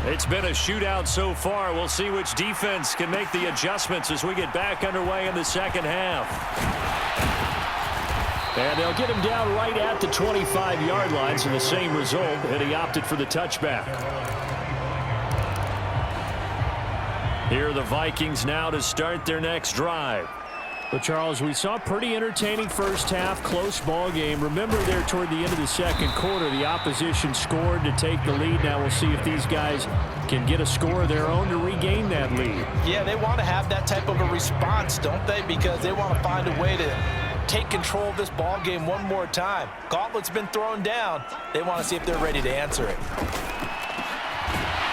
It's been a shootout so far. We'll see which defense can make the adjustments as we get back underway in the second half. And they'll get him down right at the 25-yard line, so the same result, and he opted for the touchback. Here are the Vikings now to start their next drive. Well, Charles, we saw a pretty entertaining first half, close ball game. Remember there toward the end of the second quarter, the opposition scored to take the lead. Now we'll see if these guys can get a score of their own to regain that lead. Yeah, they want to have that type of a response, don't they? Because they want to find a way to take control of this ball game one more time. Gauntlet's been thrown down. They want to see if they're ready to answer it.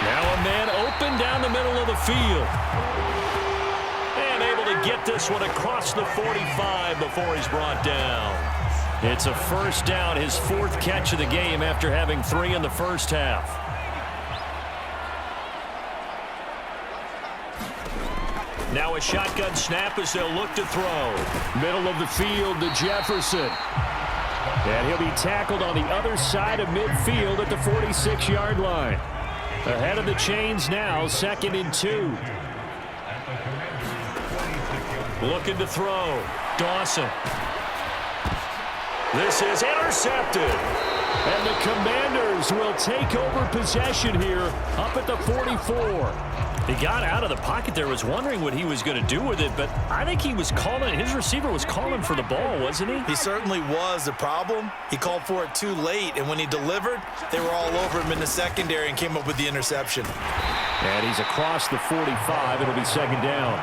Now a man open down the middle of the field. And able to get this one across the 45 before he's brought down. It's a first down, his fourth catch of the game after having 3 in the first half. Now a shotgun snap as they'll look to throw. Middle of the field to Jefferson. And he'll be tackled on the other side of midfield at the 46-yard line. Ahead of the chains now, 2nd and 2. Looking to throw. Dawson. This is intercepted. And the Commanders will take over possession here up at the 44. He got out of the pocket there, was wondering what he was going to do with it, but I think he was calling, his receiver was calling for the ball, wasn't he? He certainly was. The problem, he called for it too late, and when he delivered, they were all over him in the secondary and came up with the interception. And he's across the 45. It'll be 2nd down.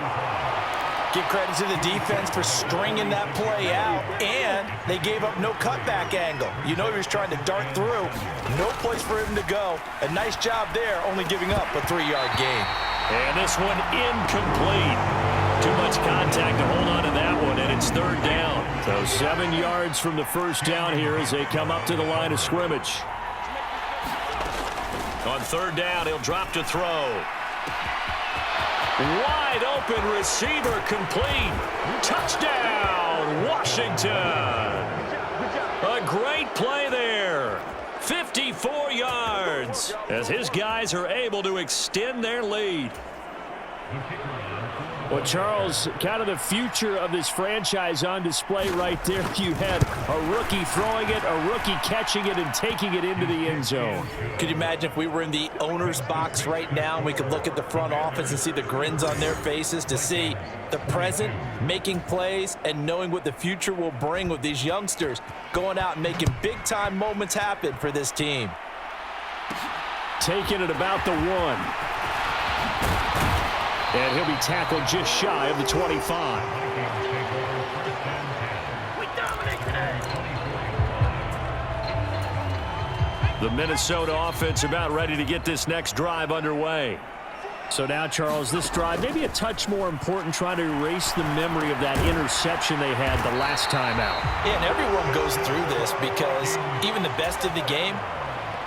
Give credit to the defense for stringing that play out, and they gave up no cutback angle. You know he was trying to dart through. No place for him to go. A nice job there, only giving up a 3-yard gain. And this one incomplete. Too much contact to hold on to that one, and it's 3rd down. So 7 yards from the first down here as they come up to the line of scrimmage. On 3rd down, he'll drop to throw. Wide open receiver complete. Touchdown, Washington. A great play there. 54 yards as his guys are able to extend their lead. Well, Charles, kind of the future of this franchise on display right there. You had a rookie throwing it, a rookie catching it, and taking it into the end zone. Could you imagine if we were in the owner's box right now and we could look at the front office and see the grins on their faces, to see the present making plays and knowing what the future will bring with these youngsters going out and making big-time moments happen for this team. Taking it about the 1. And he'll be tackled just shy of the 25. The Minnesota offense about ready to get this next drive underway. So now, Charles, this drive maybe a touch more important, trying to erase the memory of that interception they had the last time out. Yeah, and everyone goes through this because even the best of the game,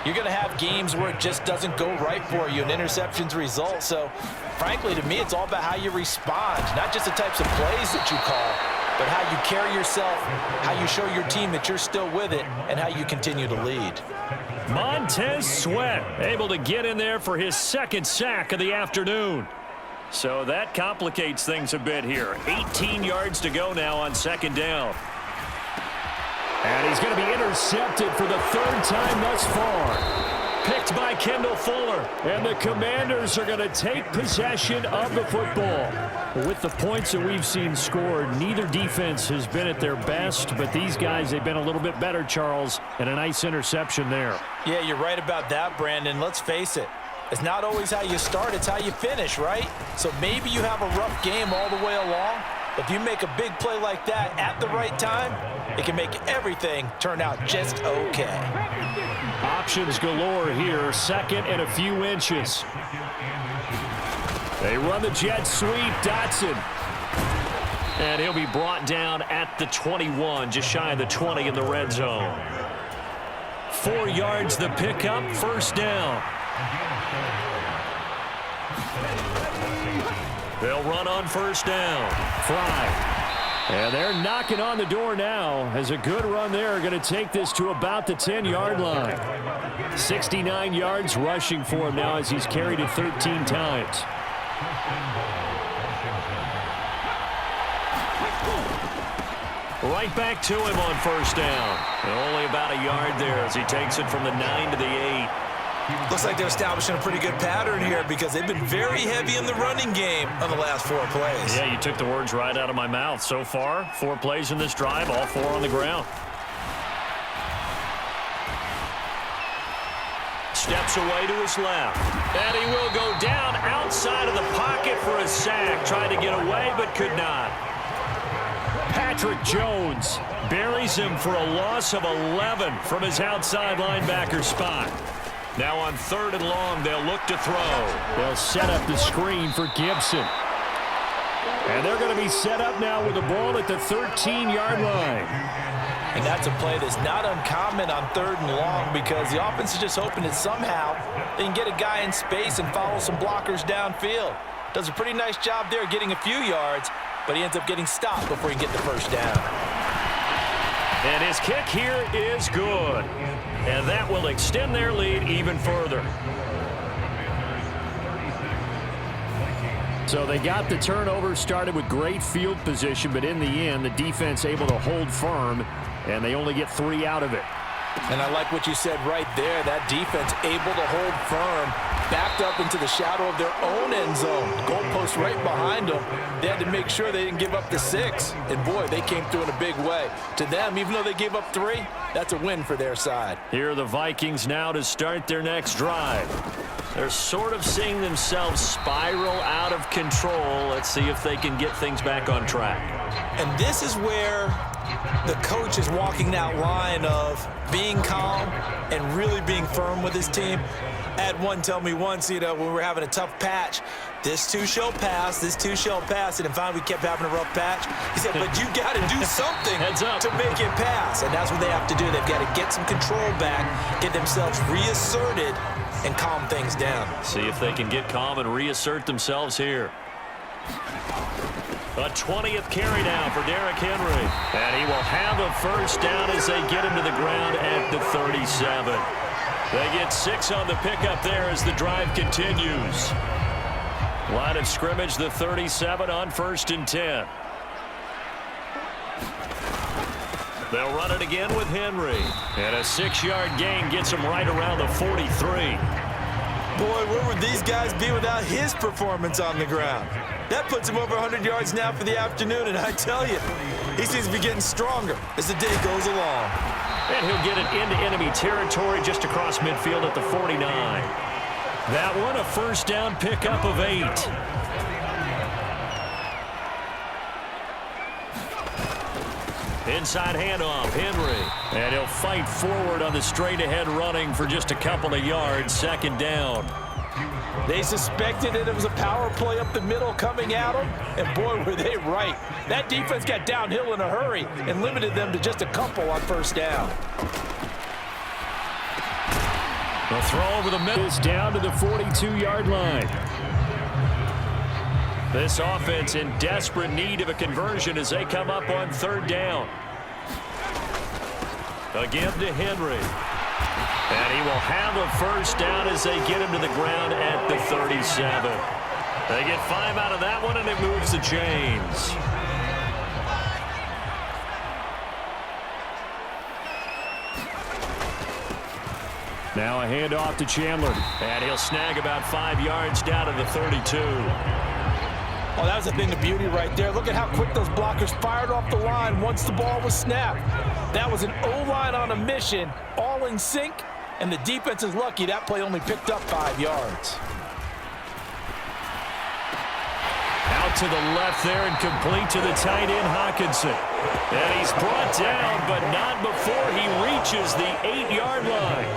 you're going to have games where it just doesn't go right for you, and interceptions result. So, frankly, to me, it's all about how you respond, not just the types of plays that you call, but how you carry yourself, how you show your team that you're still with it, and how you continue to lead. Montez Sweat able to get in there for his 2nd sack of the afternoon. So that complicates things a bit here. 18 yards to go now on 2nd down. And he's going to be intercepted for the 3rd time thus far. Picked by Kendall Fuller. And the Commanders are going to take possession of the football. With the points that we've seen scored, neither defense has been at their best, but these guys, they've been a little bit better, Charles, and a nice interception there. Yeah, you're right about that, Brandon. Let's face it. It's not always how you start, it's how you finish, right? So maybe you have a rough game all the way along. If you make a big play like that at the right time, it can make everything turn out just okay. Options galore here. 2nd and a few inches. They run the jet sweep. Dotson. And he'll be brought down at the 21, just shy of the 20 in the red zone. 4 yards the pickup. 1st down. They'll run on 1st down. Fry. And they're knocking on the door now as a good run there. Going to take this to about the 10-yard line. 69 yards rushing for him now as he's carried it 13 times. Right back to him on first down. And only about a yard there as he takes it from the 9 to the 8. Looks like they're establishing a pretty good pattern here because they've been very heavy in the running game on the last 4 plays. Yeah, you took the words right out of my mouth. So far, 4 plays in this drive, all 4 on the ground. Steps away to his left. And he will go down outside of the pocket for a sack. Tried to get away, but could not. Patrick Jones buries him for a loss of 11 from his outside linebacker spot. Now on 3rd and long, they'll look to throw. They'll set up the screen for Gibson. And they're going to be set up now with the ball at the 13-yard line. And that's a play that's not uncommon on 3rd and long because the offense is just hoping that somehow they can get a guy in space and follow some blockers downfield. Does a pretty nice job there getting a few yards, but he ends up getting stopped before he can get the first down. And his kick here is good. And that will extend their lead even further. So they got the turnover, started with great field position, but in the end, the defense able to hold firm, and they only get 3 out of it. And I like what you said right there. That defense able to hold firm, backed up into the shadow of their own end zone. Goalpost right behind them. They had to make sure they didn't give up the 6. And, boy, they came through in a big way. To them, even though they gave up 3, that's a win for their side. Here are the Vikings now to start their next drive. They're sort of seeing themselves spiral out of control. Let's see if they can get things back on track. And this is where the coach is walking that line of being calm and really being firm with his team. I had one tell me once, when we were having a tough patch, this too shall pass, this too shall pass, and finally we kept having a rough patch. He said, but you got to do something to make it pass, and that's what they have to do. They've got to get some control back, get themselves reasserted, and calm things down. See if they can get calm and reassert themselves here. A 20th carry now for Derrick Henry. And he will have a first down as they get him to the ground at the 37. They get 6 on the pickup there as the drive continues. Line of scrimmage, the 37 on 1st and 10. They'll run it again with Henry. And a 6-yard gain gets him right around the 43. Boy, where would these guys be without his performance on the ground? That puts him over 100 yards now for the afternoon, and I tell you, he seems to be getting stronger as the day goes along. And he'll get it into enemy territory just across midfield at the 49. That one, a first down pickup of 8. Inside handoff, Henry. And he'll fight forward on the straight-ahead running for just a couple of yards, 2nd down. They suspected that it was a power play up the middle coming at them, and boy, were they right. That defense got downhill in a hurry and limited them to just a couple on first down. The throw over the middle is down to the 42-yard line. This offense in desperate need of a conversion as they come up on 3rd down. Again to Henry. And he will have a first down as they get him to the ground at the 37. They get 5 out of that one, and it moves the chains. Now a handoff to Chandler. And he'll snag about 5 yards down to the 32. Oh, that was a thing of beauty right there. Look at how quick those blockers fired off the line once the ball was snapped. That was an O-line on a mission, all in sync, and the defense is lucky that play only picked up 5 yards. Out to the left there and complete to the tight end, Hockenson. And he's brought down, but not before he reaches the 8-yard line.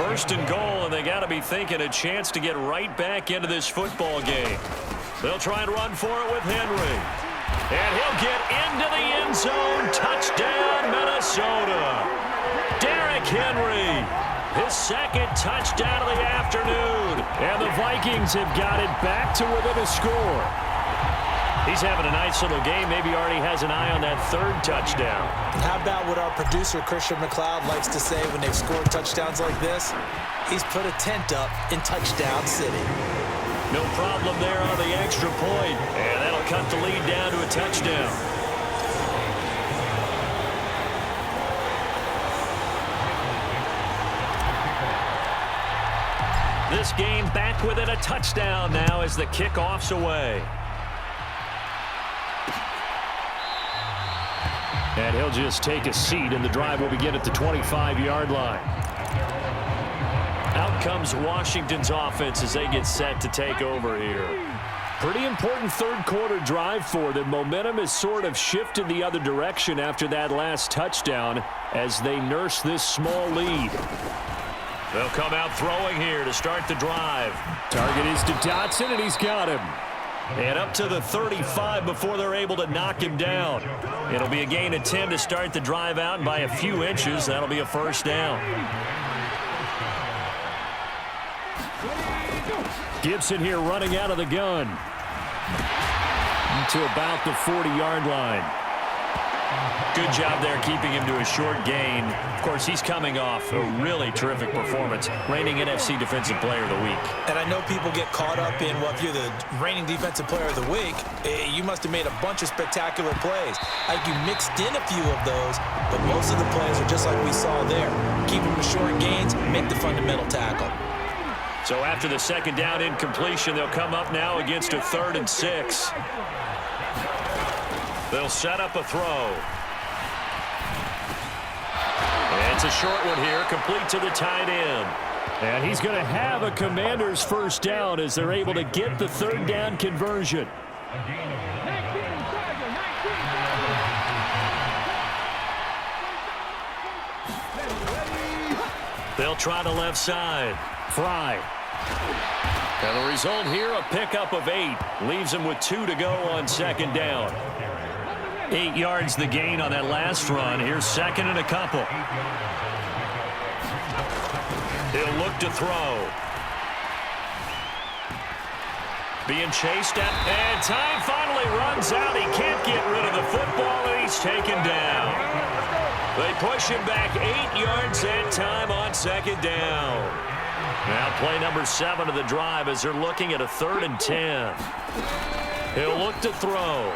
1st and goal, and they got to be thinking a chance to get right back into this football game. They'll try and run for it with Henry. And he'll get into the end zone. Touchdown, Minnesota. Derrick Henry, his 2nd touchdown of the afternoon. And the Vikings have got it back to within a score. He's having a nice little game. Maybe already has an eye on that third touchdown. And how about what our producer, Christian McLeod, likes to say when they've scored touchdowns like this? He's put a tent up in Touchdown City. No problem there on the extra point. And that'll cut the lead down to a touchdown. This game back within a touchdown now as the kickoff's away. And he'll just take a seat, and the drive will begin at the 25-yard line. Out comes Washington's offense as they get set to take over here. Pretty important third-quarter drive for them. Momentum has sort of shifted the other direction after that last touchdown as they nurse this small lead. They'll come out throwing here to start the drive. Target is to Dotson, and he's got him. And up to the 35 before they're able to knock him down. It'll be a gain of 10 to start the drive out, and by a few inches, that'll be a first down. Gibson here running out of the gun to about the 40-yard line. Good job there keeping him to a short gain. Of course, he's coming off a really terrific performance, reigning NFC Defensive Player of the Week. And I know people get caught up in, well, if you're the reigning Defensive Player of the Week, you must have made a bunch of spectacular plays. Like you mixed in a few of those, but most of the plays are just like we saw there. Keep them to short gains, make the fundamental tackle. So after the second down incompletion, they'll come up now against a 3rd and 6. They'll set up a throw. And it's a short one here, complete to the tight end. And he's going to have a Commander's first down as they're able to get the 3rd down conversion. They'll try the left side. Fry. And the result here, a pickup of 8. Leaves him with 2 to go on second down. 8 yards the gain on that last run. Here's second and a couple. He'll look to throw. Being chased at, and time finally runs out. He can't get rid of the football, and he's taken down. They push him back 8 yards that time on second down. Now play number 7 of the drive as they're looking at a 3rd and 10. He'll look to throw.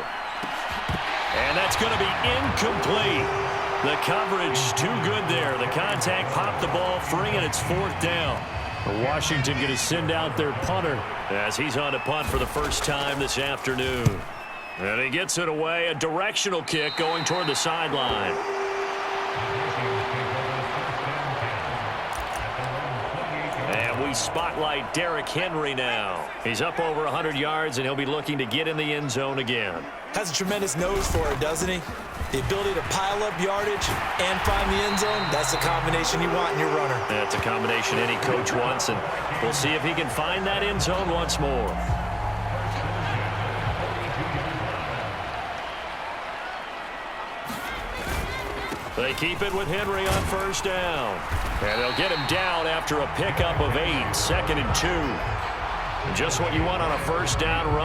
And that's going to be incomplete. The coverage too good there. The contact popped the ball free, and it's 4th down. Washington going to send out their punter as he's on to punt for the first time this afternoon. And he gets it away. A directional kick going toward the sideline. And we spotlight Derrick Henry now. He's up over 100 yards, and he'll be looking to get in the end zone again. Has a tremendous nose for it, doesn't he? The ability to pile up yardage and find the end zone, that's the combination you want in your runner. That's a combination any coach wants, and we'll see if he can find that end zone once more. They keep it with Henry on first down. And they'll get him down after a pickup of 8, 2nd and 2. Just what you want on a first down run.